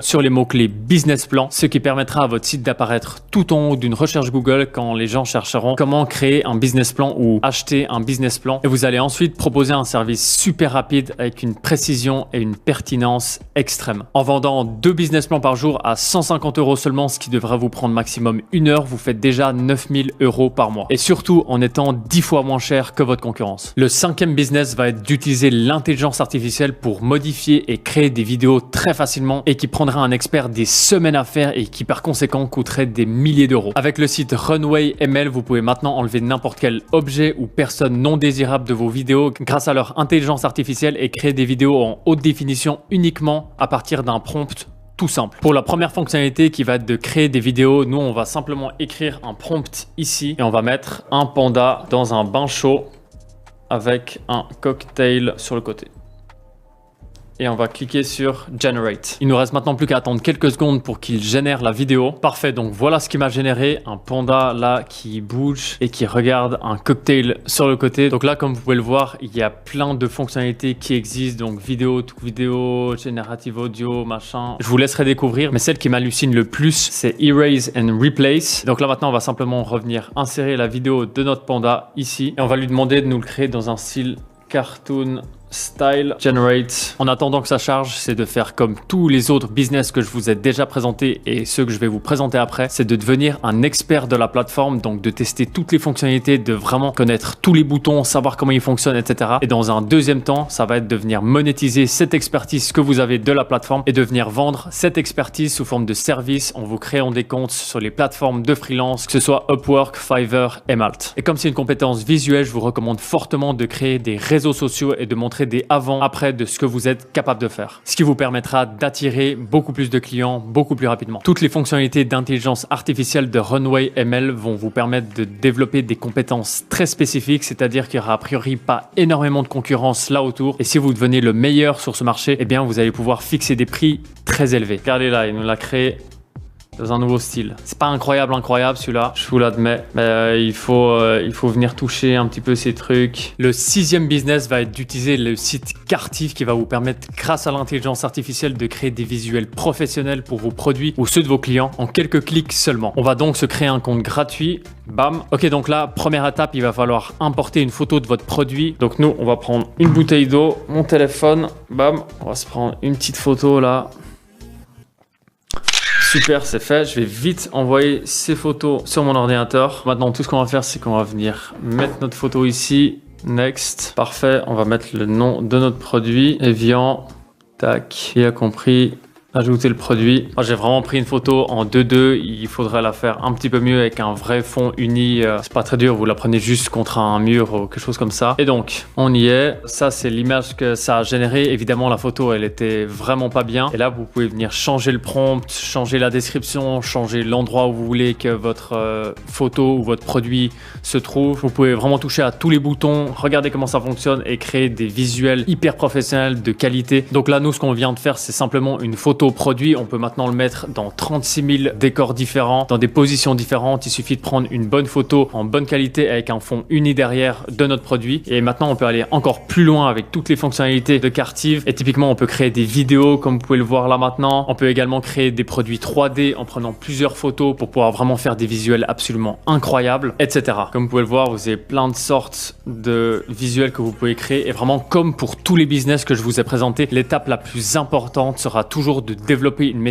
sur les mots-clés business plan, ce qui permettra à votre site d'apparaître tout en haut d'une recherche Google quand les gens chercheront comment créer un business plan ou acheter un business plan. Et vous allez ensuite proposer un service super rapide avec une précision et une pertinence extrême. En vendant 2 business plans par jour à 150 € seulement, ce qui devrait vous prendre maximum 1 heure, vous faites déjà 9000 € par mois. Et surtout en étant 10 fois moins cher que votre concurrence. Le 5e business va être d'utiliser l'intelligence artificielle pour modifier et créer des vidéos très facilement et qui prendra un expert des semaines à faire et qui par conséquent coûterait des milliers d'euros. Avec le site Runway ML, vous pouvez maintenant enlever n'importe quel objet ou personne non désirable de vos vidéos grâce à leur intelligence artificielle et créer des vidéos en haute définition uniquement à partir d'un prompt tout simple. Pour la première fonctionnalité qui va être de créer des vidéos, nous on va simplement écrire un prompt ici et on va mettre un panda dans un bain chaud avec un cocktail sur le côté. Et on va cliquer sur Generate. Il nous reste maintenant plus qu'à attendre quelques secondes pour qu'il génère la vidéo. Parfait, donc voilà ce qui m'a généré. Un panda là qui bouge et qui regarde un cocktail sur le côté. Donc là, comme vous pouvez le voir, il y a plein de fonctionnalités qui existent. Donc vidéo, tout vidéo, générative audio, machin. Je vous laisserai découvrir. Mais celle qui m'hallucine le plus, c'est Erase and Replace. Donc là maintenant, on va simplement revenir insérer la vidéo de notre panda ici. Et on va lui demander de nous le créer dans un style cartoon style generate. En attendant que ça charge, c'est de faire comme tous les autres business que je vous ai déjà présentés et ceux que je vais vous présenter après, c'est de devenir un expert de la plateforme, donc de tester toutes les fonctionnalités, de vraiment connaître tous les boutons, savoir comment ils fonctionnent, etc. Et dans un deuxième temps, ça va être de venir monétiser cette expertise que vous avez de la plateforme et de venir vendre cette expertise sous forme de service en vous créant des comptes sur les plateformes de freelance, que ce soit Upwork, Fiverr et Malt. Et comme c'est une compétence visuelle, je vous recommande fortement de créer des réseaux sociaux et de montrer des avant-après de ce que vous êtes capable de faire. Ce qui vous permettra d'attirer beaucoup plus de clients beaucoup plus rapidement. Toutes les fonctionnalités d'intelligence artificielle de Runway ML vont vous permettre de développer des compétences très spécifiques, c'est-à-dire qu'il n'y aura a priori pas énormément de concurrence là autour. Et si vous devenez le meilleur sur ce marché, eh bien vous allez pouvoir fixer des prix très élevés. Regardez là, il nous l'a créé dans un nouveau style. C'est pas incroyable celui-là, je vous l'admets, mais il faut venir toucher un petit peu ces trucs. Le 6e business va être d'utiliser le site Cartif qui va vous permettre, grâce à l'intelligence artificielle, de créer des visuels professionnels pour vos produits ou ceux de vos clients en quelques clics seulement. On va donc se créer un compte gratuit. Bam. Ok, donc là, première étape, il va falloir importer une photo de votre produit. Donc nous, on va prendre une bouteille d'eau, mon téléphone, bam. On va se prendre une petite photo là. Super, c'est fait. Je vais vite envoyer ces photos sur mon ordinateur. Maintenant, tout ce qu'on va faire, c'est qu'on va venir mettre notre photo ici. Next. Parfait. On va mettre le nom de notre produit. Evian. Tac. Il a compris. Ajouter le produit. J'ai vraiment pris une photo en 2:2. Il faudrait la faire un petit peu mieux avec un vrai fond uni. C'est pas très dur. Vous la prenez juste contre un mur ou quelque chose comme ça. Et donc, on y est. Ça, c'est l'image que ça a généré. Évidemment, la photo, elle était vraiment pas bien. Et là, vous pouvez venir changer le prompt, changer la description, changer l'endroit où vous voulez que votre photo ou votre produit se trouve. Vous pouvez vraiment toucher à tous les boutons, regarder comment ça fonctionne et créer des visuels hyper professionnels de qualité. Donc là, nous, ce qu'on vient de faire, c'est simplement une photo produit. On peut maintenant le mettre dans 36 000 décors différents, dans des positions différentes. Il suffit de prendre une bonne photo en bonne qualité avec un fond uni derrière de notre produit. Et maintenant, on peut aller encore plus loin avec toutes les fonctionnalités de Cartiv. Et typiquement, on peut créer des vidéos comme vous pouvez le voir là maintenant. On peut également créer des produits 3D en prenant plusieurs photos pour pouvoir vraiment faire des visuels absolument incroyables, etc. Comme vous pouvez le voir, vous avez plein de sortes de visuels que vous pouvez créer. Et vraiment, comme pour tous les business que je vous ai présentés, l'étape la plus importante sera toujours de développer une méthode